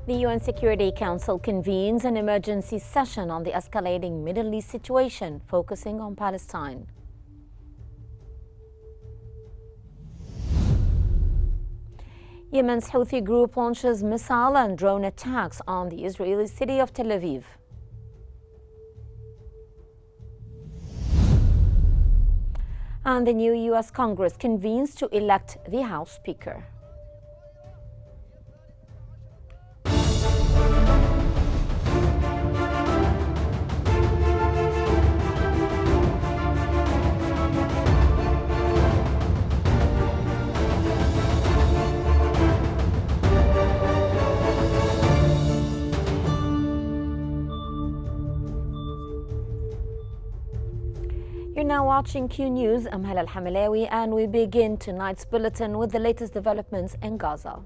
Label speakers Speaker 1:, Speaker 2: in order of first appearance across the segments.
Speaker 1: The UN Security Council convenes an emergency session on the escalating Middle East situation, focusing on Palestine. Yemen's Houthi group launches missile and drone attacks on the Israeli city of Tel Aviv. And the new U.S. Congress convenes to elect the House Speaker. You're now watching Q News. I'm Hala Al-Hamalawi, and we begin tonight's bulletin with the latest developments in Gaza.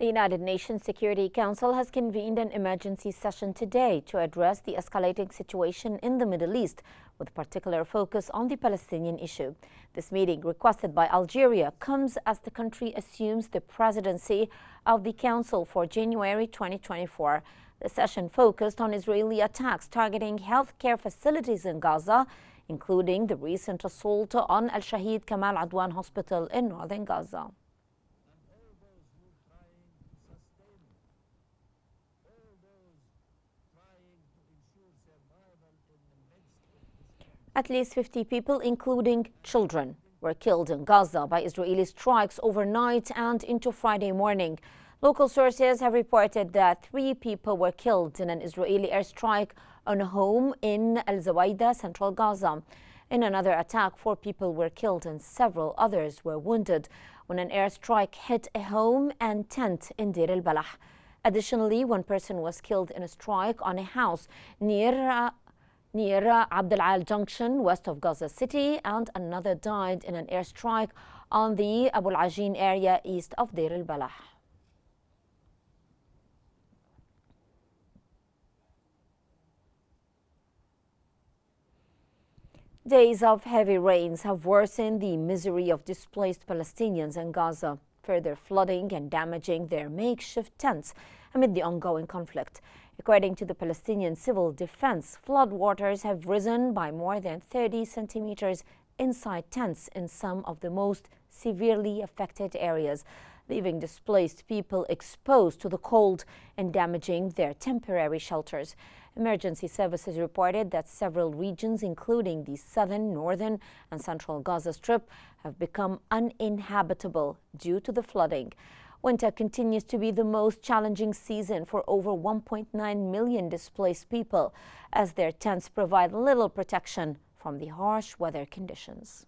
Speaker 1: The United Nations Security Council has convened an emergency session today to address the escalating situation in the Middle East, with particular focus on the Palestinian issue. This meeting, requested by Algeria, comes as the country assumes the presidency of the Council for January 2024. The session focused on Israeli attacks targeting healthcare facilities in Gaza, including the recent assault on Al-Shahid Kamal Adwan Hospital in northern Gaza. At least 50 people, including children, were killed in Gaza by Israeli strikes overnight and into Friday morning. Local sources have reported that 3 people were killed in an Israeli airstrike on a home in Al-Zawaida, central Gaza. In another attack, 4 people were killed and several others were wounded when an airstrike hit a home and tent in Deir al-Balah. Additionally, 1 person was killed in a strike on a house near Abd al-Al Junction, west of Gaza City, and another died in an airstrike on the Abu al-Ajin area east of Deir al-Balah. Days of heavy rains have worsened the misery of displaced Palestinians in Gaza, further flooding and damaging their makeshift tents amid the ongoing conflict. According to the Palestinian Civil Defense, floodwaters have risen by more than 30 centimeters inside tents in some of the most severely affected areas, leaving displaced people exposed to the cold and damaging their temporary shelters. Emergency services reported that several regions, including the southern, northern, and central Gaza Strip, have become uninhabitable due to the flooding. Winter continues to be the most challenging season for over 1.9 million displaced people, as their tents provide little protection from the harsh weather conditions.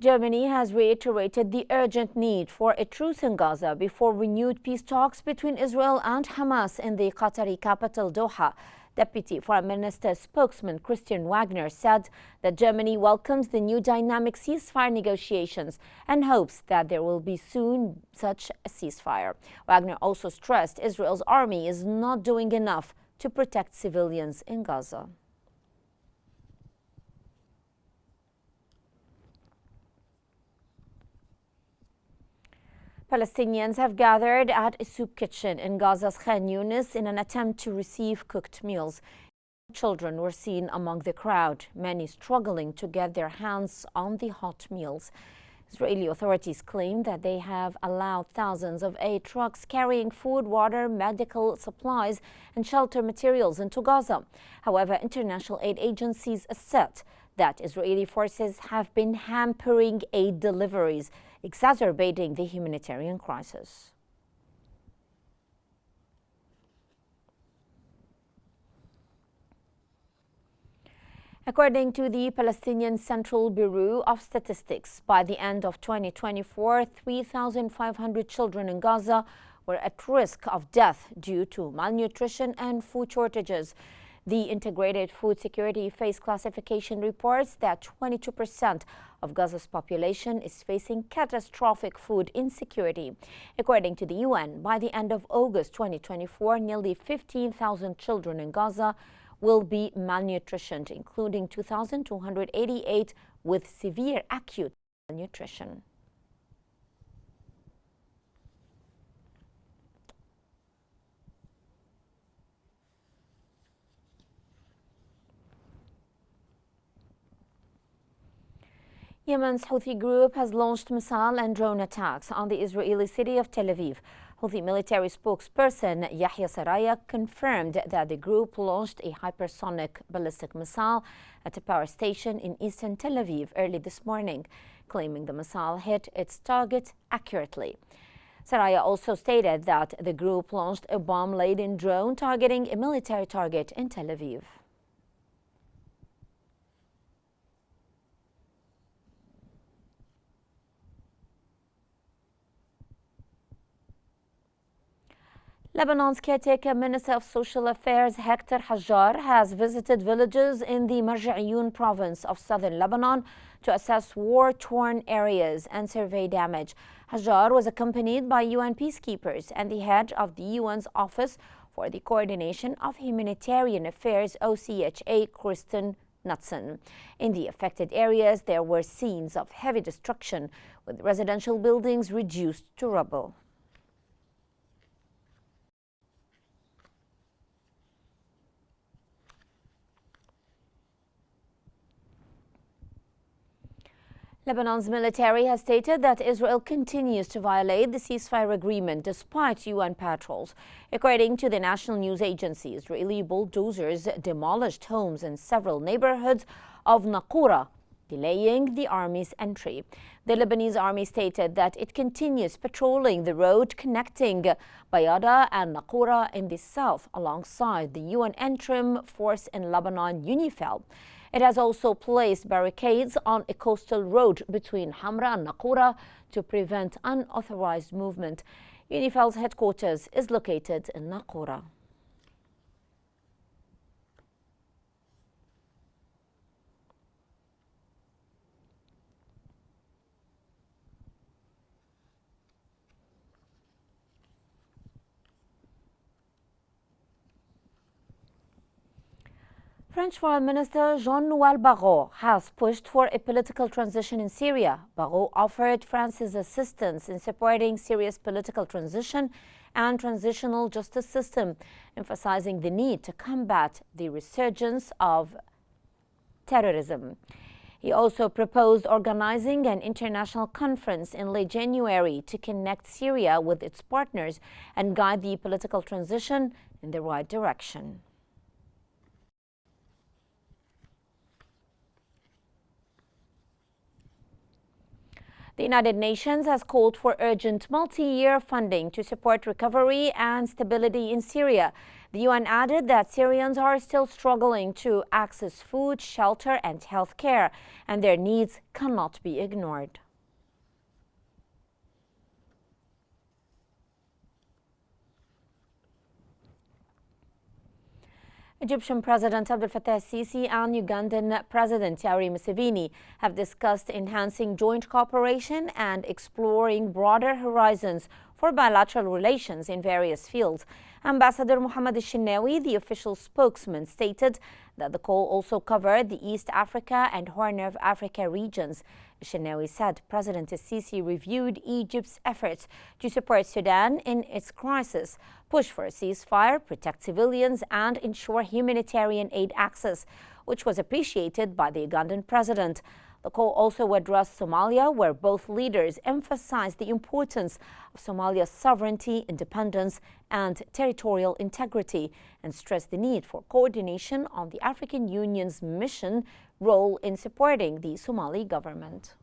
Speaker 1: Germany has reiterated the urgent need for a truce in Gaza before renewed peace talks between Israel and Hamas in the Qatari capital, Doha. Deputy Foreign Minister spokesman Christian Wagner said that Germany welcomes the new dynamic ceasefire negotiations and hopes that there will be soon such a ceasefire. Wagner also stressed Israel's army is not doing enough to protect civilians in Gaza. Palestinians have gathered at a soup kitchen in Gaza's Khan Yunis in an attempt to receive cooked meals. Children were seen among the crowd, many struggling to get their hands on the hot meals. Israeli authorities claim that they have allowed thousands of aid trucks carrying food, water, medical supplies, and shelter materials into Gaza. However, international aid agencies assert that Israeli forces have been hampering aid deliveries, exacerbating the humanitarian crisis. According to the Palestinian Central Bureau of Statistics, by the end of 2024, 3,500 children in Gaza were at risk of death due to malnutrition and food shortages. The Integrated Food Security Phase Classification reports that 22% of Gaza's population is facing catastrophic food insecurity. According to the UN, by the end of August 2024, nearly 15,000 children in Gaza will be malnutritioned, including 2,288 with severe acute malnutrition. Yemen's Houthi group has launched missile and drone attacks on the Israeli city of Tel Aviv. Houthi military spokesperson Yahya Saraya confirmed that the group launched a hypersonic ballistic missile at a power station in eastern Tel Aviv early this morning, claiming the missile hit its target accurately. Saraya also stated that the group launched a bomb-laden drone targeting a military target in Tel Aviv. Lebanon's caretaker Minister of Social Affairs Hector Hajjar has visited villages in the Marja'iyun province of southern Lebanon to assess war-torn areas and survey damage. Hajjar was accompanied by UN peacekeepers and the head of the UN's Office for the Coordination of Humanitarian Affairs OCHA, Kristen Knudsen. In the affected areas, there were scenes of heavy destruction, with residential buildings reduced to rubble. Lebanon's military has stated that Israel continues to violate the ceasefire agreement despite UN patrols. According to the national news agency, Israeli bulldozers demolished homes in several neighborhoods of Naqoura, delaying the army's entry. The Lebanese army stated that it continues patrolling the road connecting Bayada and Naqoura in the south alongside the UN interim force in Lebanon, UNIFIL. It has also placed barricades on a coastal road between Hamra and Naqoura to prevent unauthorized movement. UNIFIL's headquarters is located in Naqoura. French Foreign Minister Jean-Noël Barrot has pushed for a political transition in Syria. Barrot offered France's assistance in supporting Syria's political transition and transitional justice system, emphasizing the need to combat the resurgence of terrorism. He also proposed organizing an international conference in late January to connect Syria with its partners and guide the political transition in the right direction. The United Nations has called for urgent multi-year funding to support recovery and stability in Syria. The UN added that Syrians are still struggling to access food, shelter, and health care, and their needs cannot be ignored. Egyptian President Abdel Fattah al-Sisi and Ugandan President Yoweri Museveni have discussed enhancing joint cooperation and exploring broader horizons for bilateral relations in various fields. Ambassador Mohammed al-Shenawi, the official spokesman, stated that the call also covered the East Africa and Horn of Africa regions. Shenawi said President al-Sisi reviewed Egypt's efforts to support Sudan in its crisis, push for a ceasefire, protect civilians, and ensure humanitarian aid access, which was appreciated by the Ugandan president. The call also addressed Somalia, where both leaders emphasized the importance of Somalia's sovereignty, independence, and territorial integrity, and stressed the need for coordination on the African Union's mission role in supporting the Somali government.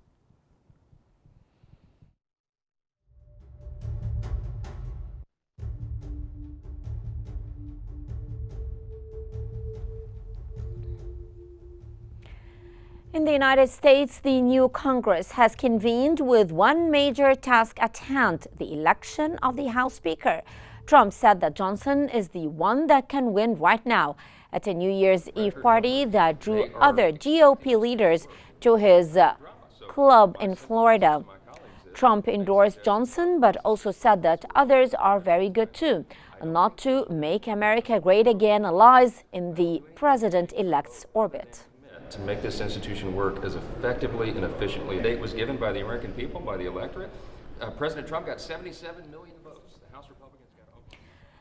Speaker 1: In the United States, the new Congress has convened with one major task at hand, the election of the House Speaker. Trump said that Johnson is the one that can win right now at a New Year's Eve party that drew other GOP leaders to his club in Florida. Trump endorsed Johnson, but also said that others are very good too. Not to make America great again lies in the president-elect's orbit.
Speaker 2: To make this institution work as effectively and efficiently. The date was given by the American people, by the electorate. President Trump got 77 million votes. The House Republicans got...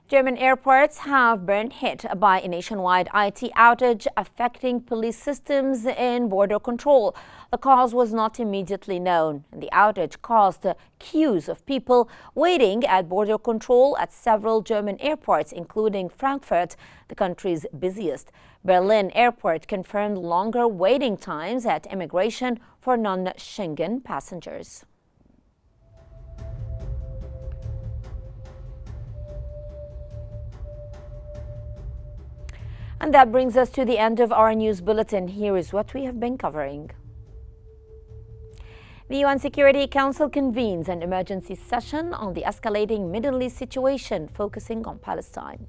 Speaker 1: German airports have been hit by a nationwide IT outage affecting police systems in border control. The cause was not immediately known. The outage caused queues of people waiting at border control at several German airports, including Frankfurt, the country's busiest. Berlin Airport confirmed longer waiting times at immigration for non-Schengen passengers. And that brings us to the end of our news bulletin. Here is what we have been covering. The UN Security Council convenes an emergency session on the escalating Middle East situation, focusing on Palestine.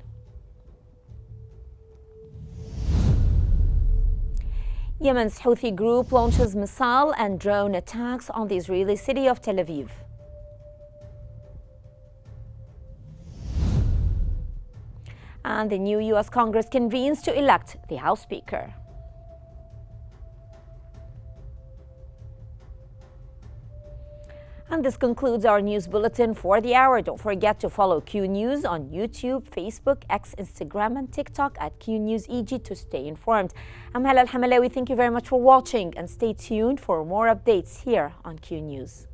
Speaker 1: Yemen's Houthi group launches missile and drone attacks on the Israeli city of Tel Aviv. And the new U.S. Congress convenes to elect the House Speaker. And this concludes our news bulletin for the hour. Don't forget to follow Q News on YouTube, Facebook, X, Instagram, and TikTok at QNewsEG to stay informed. I'm Hala Al-Hamalawi. Thank you very much for watching, and stay tuned for more updates here on Q News.